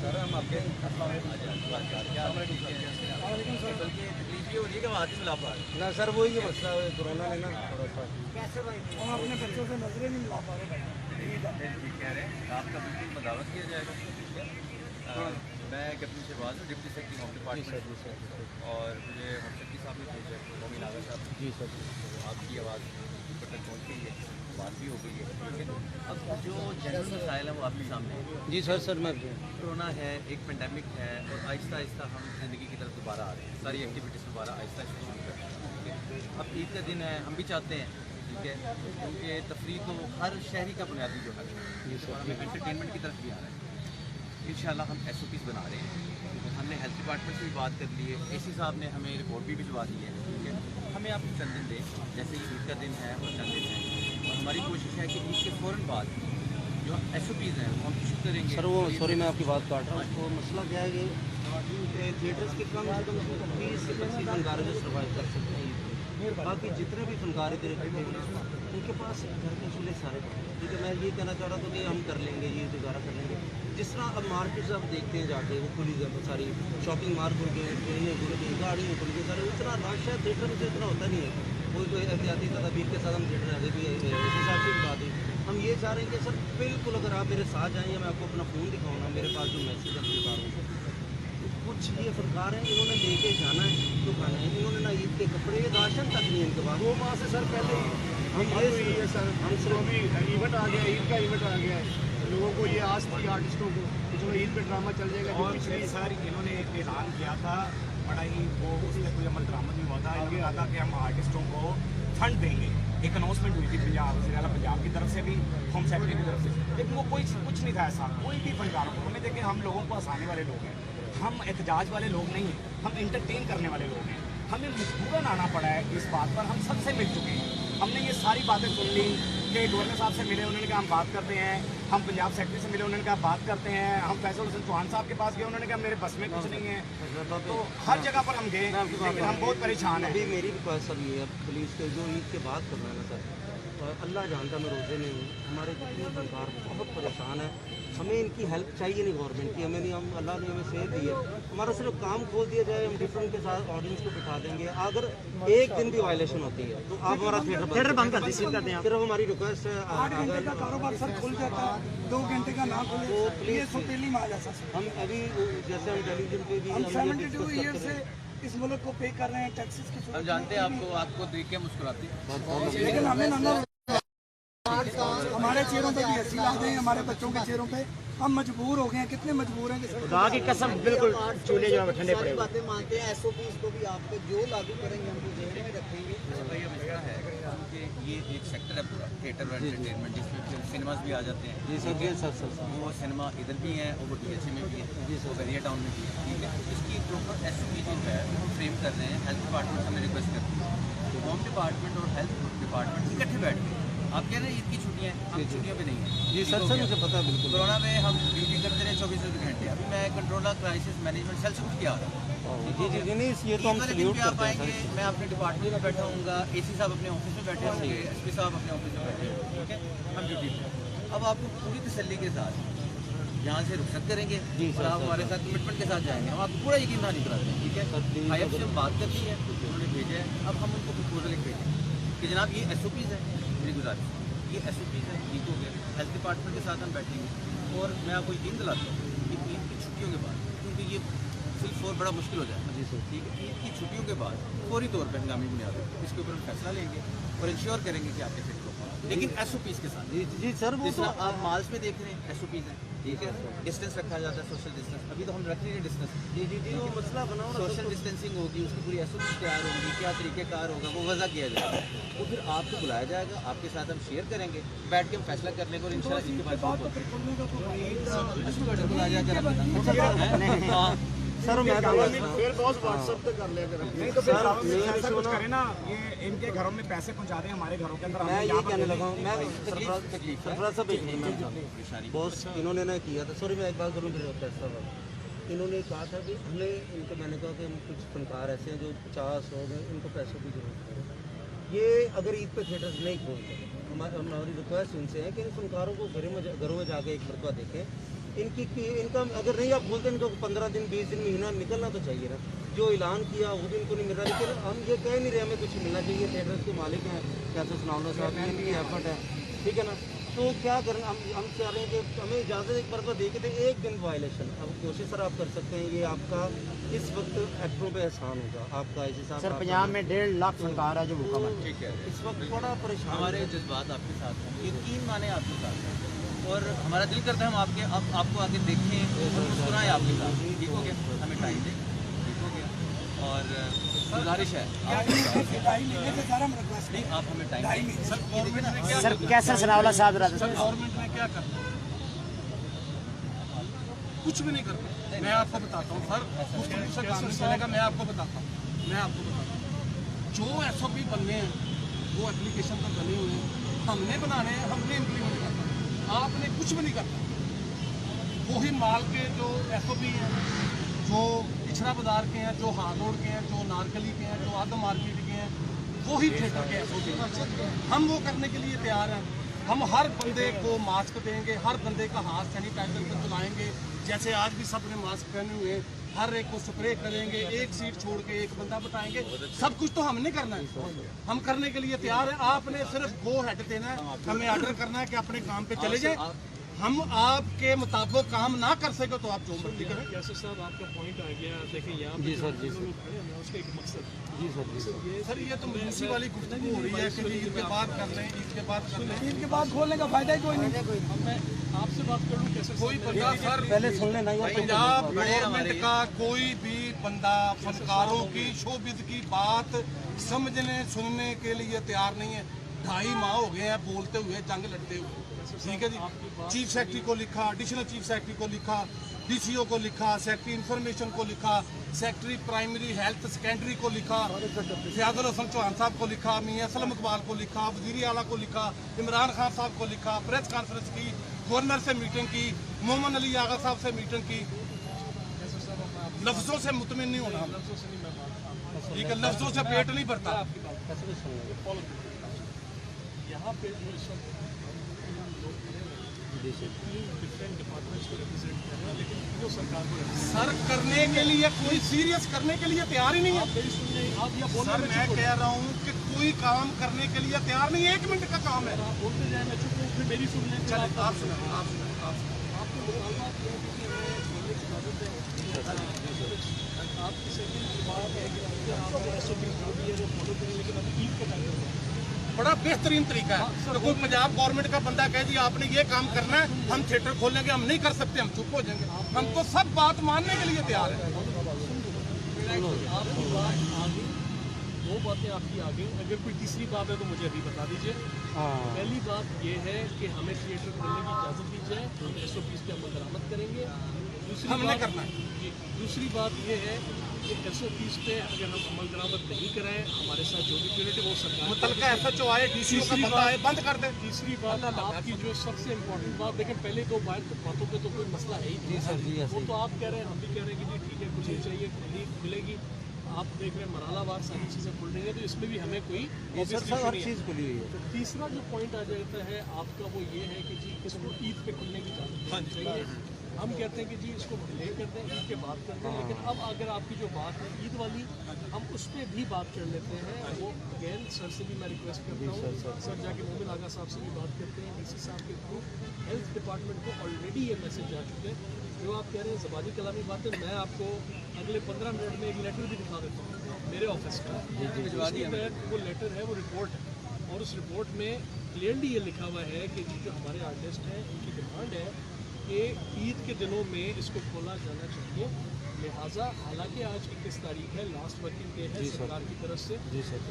سر ہم آپ کے تکلیف یہ ہو رہی ہے کہ ہاتھ ہی ملا پا رہے نہ سر وہی مسئلہ ہے کورونا نے نا تھوڑا سا ہم اپنے بچوں سے نظریں نہیں ملا پا رہے کہہ رہے ہیں آپ کا بالکل مداوت کیا جائے گا. میں کیپٹن شہباز ہوں ڈپٹی سیکرٹری ہوم ڈپارٹمنٹ اور مجھے ہوم سیکرٹری صاحب نے بھیجا ہے مومن آغا صاحب. جی سر آپ کی آواز اوپر تک پہنچ گئی ہے بات بھی ہو گئی ہے. اب جو جنرل مسائل ہیں وہ آپ کے سامنے ہیں. جی سر میں کورونا ہے ایک پینڈیمک ہے اور آہستہ آہستہ ہم زندگی کی طرف دوبارہ آ رہے ہیں. ساری ایکٹیویٹیز دوبارہ آہستہ آہستہ شروع کر رہے ہیں. اب عید کا دن ہے ہم بھی چاہتے ہیں ٹھیک ہے کیونکہ تفریح تو ہر شہری کا بنیادی جو ہے ہمیں انٹرٹینمنٹ کی طرف بھی آ رہا ہے. انشاءاللہ ہم ایس او پیز بنا رہے ہیں. ہم نے ہیلتھ ڈپارٹمنٹ سے بھی بات کر لی ہے. اے سی صاحب نے ہمیں رپورٹ بھی بھجوا دی ہے ٹھیک ہے. ہمیں آپ چند دن دیں جیسے عید کا دن ہے اور چند دن ہے اور ہماری کوشش ہے کہ عید کے فوراً بعد جو ایس او پیز ہیں وہ ہم ایشو کریں گے. سر وہ سوری میں آپ کی بات کاٹ رہا ہوں. تو مسئلہ کیا ہے کہ تھیٹرز کے کم سے کم 20 سے 25 فنکار جو سروائیو کر سکتے ہیں. باقی جتنے بھی فنکار ادھر اکٹھے ہیں ان کے پاس گھر کے چولہے سارے پڑے ہیں. ٹھیک ہے میں یہ کہنا چاہ رہا تھا کہ ہم کر لیں گے یہ گزارا کر لیں گے. جس طرح اب مارکیٹس آپ دیکھتے ہیں جا کے وہ کھلی ساری شاپنگ مال کھل گئے ٹرینیں کھل گئی گاڑیاں کھل گئی سارے اتنا رش ہے تھیٹر میں سے اتنا ہوتا نہیں ہے. کوئی احتیاطی تدابیر کے ساتھ ہم تھیٹر آگے بھی اس حساب سے بات ہے. ہم یہ چاہ رہے ہیں کہ سر بالکل اگر آپ میرے ساتھ جائیں یا میں آپ کو اپنا فون دکھاؤں گا میرے پاس جو میسیج ہے بتا رہا ہوں کچھ یہ فنکار ہیں انہوں نے لے کے جانا ہے تو کھانا ہے. انہوں نے نہ عید کے کپڑے راشن تک نہیں ان کے بعد 2 ماہ سے سر پہلے ہم صرف ایونٹ آ گیا عید کا ایونٹ آ گیا ہے لوگوں کو یہ آس تھی آرٹسٹوں کو کہ چلو عید پہ ڈرامہ چل جائے گا. اور سر انہوں نے ایک اعلان کیا تھا بڑا ہی وہ اس میں کوئی عمل درآمد نہیں ہوا تھا. انہوں نے کہا تھا کہ ہم آرٹسٹوں کو فنڈ دیں گے. ایک اناؤنسمنٹ ہوئی تھی وزیر اعلیٰ پنجاب کی طرف سے بھی ہوم سیکرٹری کی طرف سے لیکن وہ کوئی کچھ نہیں تھا ایسا کوئی بھی فنکاروں کو. ہمیں دیکھیں ہم لوگوں کو ہنسانے والے لوگ ہیں ہم احتجاج والے لوگ نہیں ہیں. ہم انٹرٹین کرنے والے لوگ ہیں. ہمیں مجبوراً آنا پڑا ہے اس بات پر. ہم سب سے مل چکے ہیں. ہم نے یہ ساری باتیں سن لی کہ گورنر صاحب سے ملے انہوں نے کہا ہم بات کرتے ہیں. ہم پنجاب سیکرٹری سے ملے انہوں نے کہا بات کرتے ہیں. ہم فیصل حسین چوہان صاحب کے پاس گئے انہوں نے کہا میرے بس میں کچھ نہیں ہے. تو ہر جگہ پر ہم گئے لیکن ہم بہت پریشان ہیں. ابھی میری ریکویسٹ سر یہ ہے پولیس کے جو عید کے بعد کرنا ہے نا سر اللہ جانتا میں روزے میں ہوں. ہمارے جتنے فنکار بہت پریشان ہیں. ہمیں ان کی ہیلپ چاہیے نہیں گورنمنٹ کی. ہمیں نہیں ہم اللہ نے ہمیں صحت دی ہے. ہمارا صرف کام کھول دیا جائے ہم ڈفرینٹ کے ساتھ آڈینس کو بٹھا دیں گے. اگر ایک دن بھی وائلیشن ہوتی ہے تو آپ ہمارا تھیٹر بند کر دیجیے. صرف ہماری ریکویسٹ ہے 8 گھنٹے کا کاروبار سر کھل جاتا ہے 2 گھنٹے کا نہ کھلے تو یہ پلیز سوتیلی میں آ جاتا ہے. ہم ابھی جیسے ہم ٹیلی ویژن پہ بھی ہم ہم یہ 72 ڈسکس ایئر کرتے سے ہیں. اس ملک کو پے کر رہے ہیں ٹیکسز کی ہم جانتے ہیں آپ کو دیکھ کے مسکراتے ہیں. لیکن ہمیں نہ ہمارے چہروں پہ بھی ہنسی آ گئی ہمارے بچوں کے چہروں پہ. ہم مجبور ہو گئے ہیں. کتنے مجبور ہیں خدا کی قسم بالکل چولہے جو ٹھنڈے پڑے. باتیں مانتے ہیں ایس او پیز کو بھی آپ پہ جو لاگو کریں گے ہم کو ذہن میں رکھیں گے. بھائی اب مسئلہ ہے کہ یہ ایک سیکٹر ہے پورا تھیٹر اور انٹرٹینمنٹ جس میں سنیماز بھی آ جاتے ہیں. جی سر جی سر وہ سنیما ادھر بھی ہیں اور وہ ڈی ایل سی میں بھی ہے وہ بیریا ٹاؤن میں بھی ہے ٹھیک ہے. اس کی پروپر ایس او پی جو ہے وہ ہم فریم کر رہے ہیں. ہیلتھ ڈپارٹمنٹ سے ہمیں ریکویسٹ کرتی ہے تو ہوم ڈپارٹمنٹ اور ہیلتھ ڈپارٹمنٹ اکٹھے بیٹھ کے آپ کہہ رہے ہیں عید کی چھٹیاں ہیں ہم چھٹیوں پہ نہیں ہیں. جی سر مجھے پتا ہے بالکل. کورونا میں ہم ڈیوٹی کرتے رہے 24 گھنٹے. ابھی میں کنٹرولر کرائسس مینجمنٹ سیل سے اٹھ کے آ رہا ہوں. جی جی نہیں یہ تو ہم سلیوٹ آپ کرتے آئیں ہیں گے میں اپنے ڈپارٹمنٹ میں بیٹھا ہوں گا. اے سی صاحب اپنے آفس میں بیٹھے ہوں گے. ایس پی صاحب اپنے آفس میں بیٹھے ہوں گے. ٹھیک ہے ہم ڈیوٹی پہ. اب آپ کو پوری تسلی کے ساتھ یہاں سے رخصت کریں گے اور آپ ہمارے ساتھ کمٹمنٹ کے ساتھ جائیں گے. ہم آپ کو پورا یقین دہانی کراتے ہیں. ٹھیک ہے آئی ایف سے ہم بات کر لی ہے انہوں نے بھیجا ہے. اب ہم ان کو پرپوزل ایک بھیجیں کہ جناب یہ ایس او پیز ہے میری گزارش یہ ایس او پیز ہے ٹھیک ہو گیا. ہیلتھ ڈپارٹمنٹ کے ساتھ ہم بیٹھیں گے اور میں آپ کو یقین دلاتا ہوں کہ عید کی چھٹیوں کے بعد کیونکہ یہ صرف اور بڑا مشکل ہو جائے گا. جی سر ٹھیک ہے عید کی چھٹیوں کے بعد فوری طور پہ ہنگامی بنیاد پر اس کے اوپر ہم فیصلہ لیں گے اور انشور کریں گے کہ آپ کے فٹ کو لیکن ایس او پیز کے ساتھ. جی سر وہ جس طرح آپ مالس میں دیکھ رہے ہیں ایس او پیز ہیں ٹھیک ہے. ڈسٹینس رکھا جاتا ہے سوشل ڈسٹینس. ابھی تو ہم رکھ رہے ہیں ڈسٹینس. جی جی جی وہ مسئلہ بنا ہوا سوشل ڈسٹینسنگ ہوگی اس کی پوری ایس او پیز تیار ہوگی. کیا طریقہ کار ہوگا وہ وضع کیا جائے گا. تو پھر آپ کو بلایا جائے گا آپ کے ساتھ ہم شیئر کریں گے بیٹھ کے ہم فیصلہ کر لیں گے اور ان شاء اللہ اس کے بعد سر میں پھر باس واٹس ایپ پہ کر لیا کریں. نہیں تو پھر ایسا کچھ کریں نا یہ ان کے گھروں میں پیسے پہنچا دیں ہمارے گھروں کے اندر. میں یہ کہنے لگا ہوں میں سرفراز صاحب بہت انہوں نے نہ کیا تھا. سوری میں ایک بات کروں پھر فیصلہ انہوں نے کہا تھا کہ ہمیں ان کو میں نے کہا کہ ہم کچھ فنکار ایسے ہیں جو 50 100 میں ان کو پیسوں کی ضرورت ہے. یہ اگر عید پہ تھیٹرز نہیں کھولتے हमारी रिक्वेस्ट उनसे है कि इन फनकारों को घरों में जाके एक मरतबा देखें। इनका अगर नहीं आप बोलते इनको 15 दिन 20 दिन महीना निकलना तो चाहिए ना। जो ऐलान किया वो भी इनको नहीं मिल रहा, लेकिन हम ये कह नहीं रहे हमें कुछ मिलना चाहिए। थिएटर्स के मालिक हैं कैसे सुनावला साहब, ये इनकी एफर्ट है, ठीक है ना। तो क्या करें हम चाह रहे हैं कि हमें इजाज़त एक बार दे के दें, एक दिन वायलेशन। अब कोशिश सर आप कर सकते हैं, ये आपका इस वक्त एक्टरों पे एहसान होगा आपका इस हिसाब सर। पंजाब में 1.5 लाख फनकार है जो भूखा मर, ठीक है, इस वक्त थोड़ा परेशान। हमारे जज्बात आपके साथ हैं, यकीन माने आपके साथ हैं, और हमारा दिल करता है हम आपको आके देखें और मुस्कुराएं आपके साथ। ठीक हो गया, हमें टाइम दें, ठीक हो गया। और गुजारिश है नहीं, आप हमें टाइम दें। सर कैसा सनावला साहब रहा था? गवर्नमेंट ने क्या करना, कुछ भी नहीं करता। मैं आपको बताता हूँ सर, गुफ्तगू से काम नहीं चलेगा। मैं आपको बताता हूँ जो SOP बनने हैं वो एप्लीकेशन पर बने हुए हैं, हमने बनाने हैं, हमने इम्प्लीमेंट करना। आपने कुछ भी नहीं करना। वही माल के जो SOP हैं, जो पिछड़ा बाजार के हैं, जो हार रोड के हैं, जो नारकली के हैं, जो आदम मार्केट के हैं, वही थिएटर के SOP हम वो करने के लिए तैयार हैं। हम हर बंदे को मास्क देंगे, हर बंदे का हाथ सैनिटाइजर पर चलाएंगे, जैसे आज भी सब ने मास्क पहने हुए हैं। हर एक को स्प्रे करेंगे, एक सीट छोड़ के एक बंदा बताएंगे। सब कुछ तो हमने करना है, हम करने के लिए तैयार है। आपने सिर्फ गो हेड देना है, हमें ऑर्डर करना है कि अपने काम पे चले जाए। हम आपके मुताबिक काम ना कर सके तो आप जो मर्जी करें। कैसे साहब आपका पॉइंट आ गया, देखें यहाँ जी सर, जी सर, खड़े हैं, उसका एक मकसद जी सर, जी सर। सर ये तो मुंशी वाली गुफ्तगू हो रही है कि ईद के बाद कर लें, ईद के बाद कर लें। ईद के बाद खोलने का फायदा ही कोई नहीं। अब मैं आपसे बात कर लूँ कैसे कोई बंदा सर पहले सुन लेना यार, पंजाब गवर्नमेंट का कोई भी बंदा फनकारों की शोबिद की बात समझने सुनने के लिए तैयार नहीं है। 2.5 माह हो गए हैं बोलते हुए, जंग लड़ते हुए। ठीक है जी, चीफ सेक्रेटरी को लिखा, एडिशनल चीफ सेक्रेटरी को लिखा, DCO को लिखा, सेक्रेटरी इंफॉर्मेशन को लिखा, सेक्रेटरी प्राइमरी हेल्थ सेकेंडरी को लिखा, फयाजुल हसन चौहान साहब को लिखा, मियां असलम इकबाल को लिखा, वज़ीर आला को लिखा, इमरान खान साहब को लिखा, प्रेस कॉन्फ्रेंस की, गवर्नर से मीटिंग की, मोहम्मद अली आगा साहब से मीटिंग की। लफ्जों से मुतमिन नहीं होना, ठीक है, लफ्जों से पेट नहीं भरता। यहाँ पे जो इस वक्त डिफरेंट डिपार्टमेंट्स को रिप्रेजेंट कर रहे हैं, लेकिन जो सरकार को सर करने के लिए कोई सीरियस करने के लिए तैयार ही नहीं है। मेरी सुन रहे आप या बोल सर मैं कह रहा हूँ कि कोई काम करने के लिए तैयार नहीं है। 1 मिनट का काम है। आप बोलते जाए, मैं चुप हूँ, फिर मेरी सुन लें। चलिए आप सुना, आप सुना, आप सुना। आपके मुतालबात ये है कि हमें बोलने की इजाज़त है। आपकी सेकंड बात है कि आप SOP जो भी है वो फॉलो करें, लेकिन अभी ईद का टाइम है। बड़ा बेहतरीन तरीका है तो कोई पंजाब गवर्नमेंट का बंदा कहे जी आपने ये काम करना है, हम थिएटर खोलेंगे, हम नहीं कर सकते, हम चुप हो जाएंगे। हम तो सब बात मानने के लिए तैयार है। आपकी बात आ गई, 2 बातें आपकी आ गई। अगर कोई तीसरी बात है तो मुझे अभी बता दीजिए। पहली बात ये है कि हमें थिएटर खोलने की इजाज़त दी जाए, हम SOPs पे अमल दरामद करेंगे। हमने करना है। दूसरी बात ये है कि SOPs पे अगर हम अमल दरामद नहीं कराएं, हमारे साथ जो भी यूनिट है वो सरकार मुतलका SHO आए, DCO का बंदा आए, बंद कर दे। तीसरी बात आपकी जो सबसे इम्पोर्टेंट बात, देखें पहले 2 बातों पे तो कोई मसला है ही नहीं। जी सर, जी वो तो आप कह रहे हैं, हम भी कह रहे हैं कि जी ठीक है, कुछ नहीं चाहिए, खुली मिलेगी। आप देख रहे हैं मरालाबाद सारी चीज़ें खुल रही हैं, तो इसमें भी हमें कोई सर हर चीज़ खुली हुई है। तो तीसरा जो पॉइंट आ जाता है आपका वो ये है कि जी इसको ईद पे खुलने की इजाज़त चाहिए। हम कहते हैं कि जी इसको डिले कर दें, ईद के बाद कर दें, लेकिन अब अगर आपकी जो बात है ईद वाली, हम उस पर भी बात कर लेते हैं। वो अगेन सर से भी मैं रिक्वेस्ट करता हूँ, सर जाके मोमिन आगा साहब से भी बात करते हैं, DC साहब के थ्रू। हेल्थ डिपार्टमेंट को ऑलरेडी ये मैसेज जा चुके हैं। जो आप कह रहे हैं ज़बानी कलामी बातें, मैं आपको अगले 15 मिनट में एक लेटर भी दिखा देता हूँ मेरे ऑफिस का। उसके तहत वो लेटर है, वो रिपोर्ट है, और उस रिपोर्ट में क्लियरली ये लिखा हुआ है कि जो हमारे आर्टिस्ट हैं उनकी डिमांड है कि ईद के दिनों में इसको खोला जाना चाहिए। लिहाजा हालांकि आज 21 तारीख है, लास्ट वर्किंग डे है सरकार की तरफ से।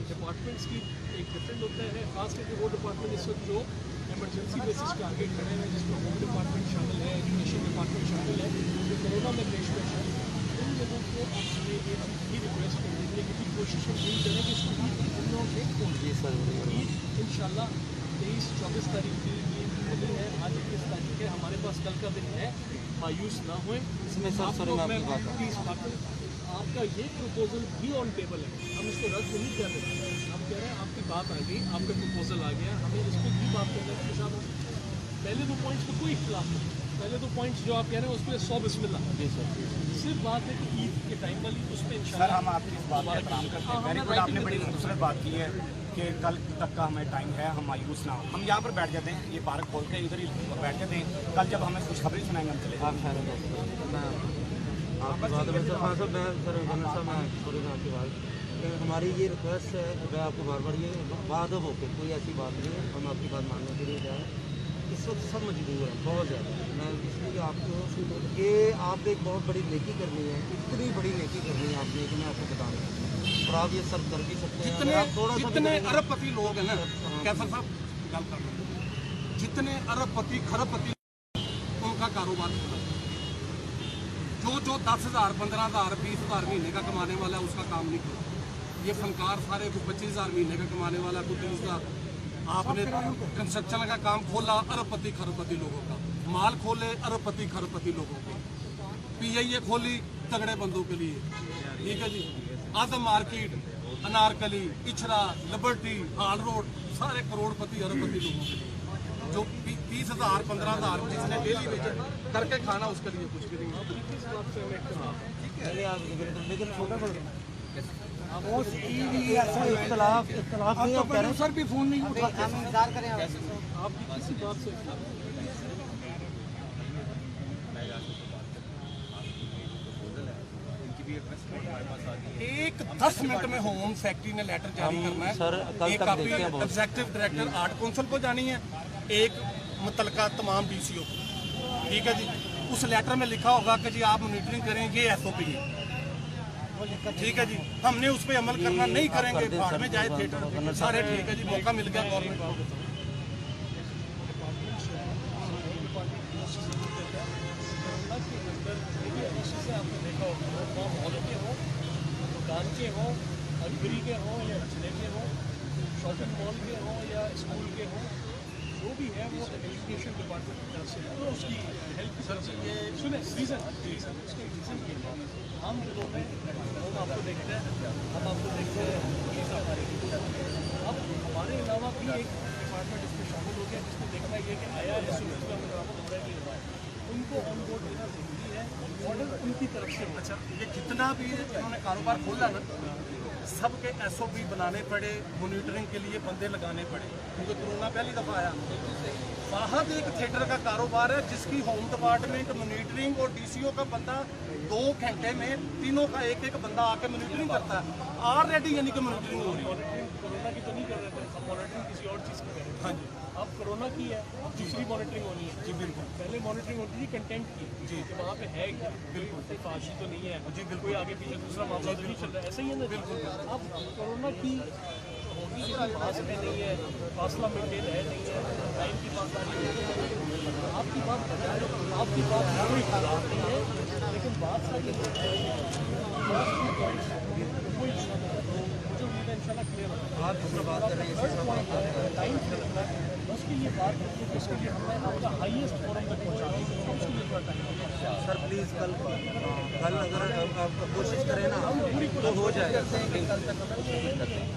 डिपार्टमेंट्स की एक डिफरेंट होता है, खास करके वो डिपार्टमेंट इस वक्त जो एमरजेंसी बेसिस पे आगे खड़े हैं, जिसमें होम डिपार्टमेंट शामिल है, एजुकेशन डिपार्टमेंट शामिल है, जो कोरोना में पेश है, उन लोगों को अब हमें ये चीज़ भी रिक्वेस्ट कर देंगे कि कोशिश हम यही करें कि इसको ईद के दिनों में खोल ईद इंशाल्लाह 23-24 तारीख की ईद होनी है। आज 21 तारीख है, हमारे पास कल का दिन है, मायूस ना हुए। इसमें सर मैं आपकी बात आपका ये प्रपोजल भी ऑन टेबल है, हम इसको रद्द नहीं कर रहे। हम कह रहे हैं आपकी बात आ गई, आपका प्रपोजल आ गया, हमें इस पर भी बात करना है कि साहब पहले 2 पॉइंट्स पर कोई इख्तिलाफ नहीं, पहले 2 पॉइंट्स जो आप कह रहे हैं उस पर 100 बिस्मिल्लाह। जी सर, सिर्फ बात है कि ईद के टाइम वाली उस पर सर हम आपकी इस बात का एहतराम करते हैं। वेरी गुड, आपने बड़ी खूबसूरत बात की है कि कल तक का हमें टाइम है, हम मायूस ना हो, हम यहाँ पर बैठ जाते हैं, ये पार्क खोल के इधर ही बैठ जाते हैं, कल जब हमें खुशखबरी सुनाएंगे हम चले आप खैर आपकी बात में सर, हाँ सर मैं सर जनरल साहब मैं थोड़ी मैं आपकी बात, हमारी ये रिक्वेस्ट है, मैं आपको बार बार ये वादब होकर कोई ऐसी बात नहीं है, हम आपकी बात मानने के लिए जाएँ। इस वक्त सब मजबूर हैं बहुत ज़्यादा, मैं इसलिए आपको ये आपने एक बहुत बड़ी नेकी करनी है, इतनी बड़ी नेकी करनी है आपने कि मैं आपको बता दूँ, और आप ये सब कर भी सकते हैं। जितने अरबपति लोग हैं ना कैसर साहब गल कर रहे हैं, जितने अरबपति खरबपति उनका कारोबार जो 10,000 15,000 20,000 महीने का कमाने वाला है उसका काम नहीं किया। ये फनकार सारे को 25,000 महीने का कमाने वाला को 30,000। आपने कंस्ट्रक्शन का काम खोला अरबपति खरबपति लोगों का, माल खोले अरबपति खरबपति लोगों के, PIA खोली तगड़े बंदों के लिए, ठीक है जी। आदम मार्केट, अनारकली, इछरा, लिबर्टी, हाल रोड सारे करोड़पति अरबपति लोगों के लिए, जो 20,000 15,000 जिसने डेली वेज करके खाना उसके लिए कुछ भी नहीं है। लेकिन छोटा इख्तलाफ सर भी फोन नहीं उठा, हम इंतजार करें आपकी किसी बात से एक 10 मिनट में होम सेक्रेटरी ने लेटर जारी करना है सर, कल एक तक कापी देखते हैं बहुत। एग्जीक्यूटिव डायरेक्टर आर्ट काउंसिल को जानी है, एक मुतलका तमाम DCO को, ठीक है जी। उस लेटर में लिखा होगा कि जी आप मॉनिटरिंग करें, ये SOP है, ठीक है जी। हमने उस पर अमल करना नहीं करेंगे, भाड़ में जाए थिएटर सारे, ठीक है जी। मौका मिल गया गवर्नमेंट को, दुकान के हों, अग्री के हों या रचने के हों, शॉपिंग मॉल के हों या स्कूल के हों, जो भी है वो एजुकेशन डिपार्टमेंट की तरफ से है, तो उसकी हेल्प की तरफ से ये सुने रीज़न उसके रीज़न के लिए हम जो लोग हैं हम आपको देखते हैं, अब हमारे अलावा भी एक डिपार्टमेंट इसमें शामिल हो गया जिसमें देखना ये कि आया है सुबह में बराबर हो रहा है नहीं हो रहा है, उनको ऑन बोर्ड लेना ज़रूरी है, ऑर्डर उनकी तरफ से। अच्छा ये जितना भी इन्होंने कारोबार खोला ना सबके SOP बनाने पड़े, मॉनिटरिंग के लिए बंदे लगाने पड़े, क्योंकि कोरोना पहली दफ़ा आया। वाहद एक थिएटर का कारोबार है जिसकी होम डिपार्टमेंट मॉनिटरिंग और DCO का बंदा 2 घंटे में तीनों का एक बंदा आके मॉनिटरिंग करता है ऑलरेडी, यानी कि मॉनिटरिंग हो रही है। कोरोना की तो नहीं कर रहे थे, अब मॉनिटरिंग किसी और चीज़ की कर रहे हैं। हाँ जी, अब कोरोना की है, दूसरी मॉनिटरिंग होनी है। जी बिल्कुल, पहले मॉनिटरिंग होती थी कंटेंट की, जी कि वहाँ पे है क्या, बिल्कुल कोई फाशी तो नहीं है, जी बिल्कुल, कोई आगे पीछे दूसरा मामला तो नहीं चल रहा है, ऐसा ही है ना, बिल्कुल। अब कोरोना की होगी, किसी पास में नहीं है, फासला मेंटेन है नहीं है, टाइम की बात आ रही है, आपकी बात बताए, आपकी बात कोई खराब नहीं है, लेकिन बात सही कोई मुझे उम्मीद है इंशाल्लाह क्लियर होगा। आप दूसरा बात कर रहे हैं टाइम से लगना है, उसके लिए बात करके कि उसके लिए हमने आपका हाईएस्ट फोरम तक पहुँचा दी, उसके लिए थोड़ा टाइम लगेगा। सर प्लीज़ कल अगर आप कोशिश करें ना तो हो जाएगा, कल तक हम कोशिश करते हैं।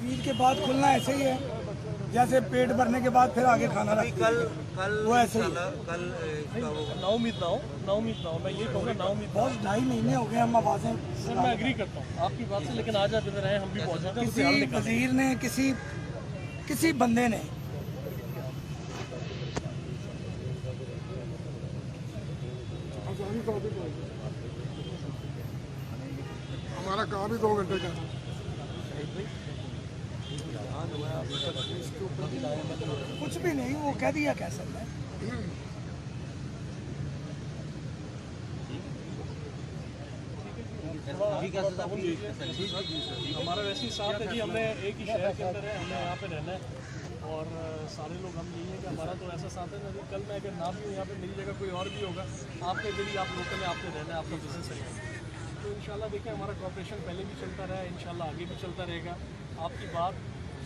ईद के बाद खुलना ऐसे ही है जैसे पेट भरने के बाद फिर आगे खाना रखते हैं। कल वो ऐसे ही कल इसका वो नाउमीद ना हो, मैं ये कहूँगा नाउमीद ना हो। बहुत 2.5 महीने हो गए हम आवाज़ें सर मैं एग्री करता हूँ आपकी बात से, लेकिन आज आप इधर आए हम भी पहुँचे थे, किसी वजीर ने किसी बंदे ने हमारा काम ही 2 घंटे का। कुछ भी नहीं, वो कह दिया कैसे है। हमारा वैसे ही साथ है जी, हमने एक ही शहर के अंदर है, हमें यहाँ पे रहना है और सारे लोग हम यही है कि हमारा तो ऐसा साथ है ना, कल मैं अगर ना भी हूँ यहाँ पे, मेरी जगह कोई और भी होगा, आपके यदि आप लोकल है, आपने रहना है, आपका बिजनेस है, तो इंशाल्लाह देखिए हमारा कॉपरेशन पहले भी चलता रहा है, इंशाल्लाह आगे भी चलता रहेगा। आपकी बात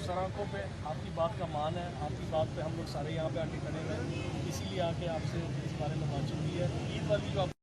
सराखों पे आपकी बात का मान है, आपकी बात पे हम लोग सारे यहाँ पे आके खड़े हैं, इसीलिए आके आपसे इस बारे में बातचीत की है। ईद वाली जो आप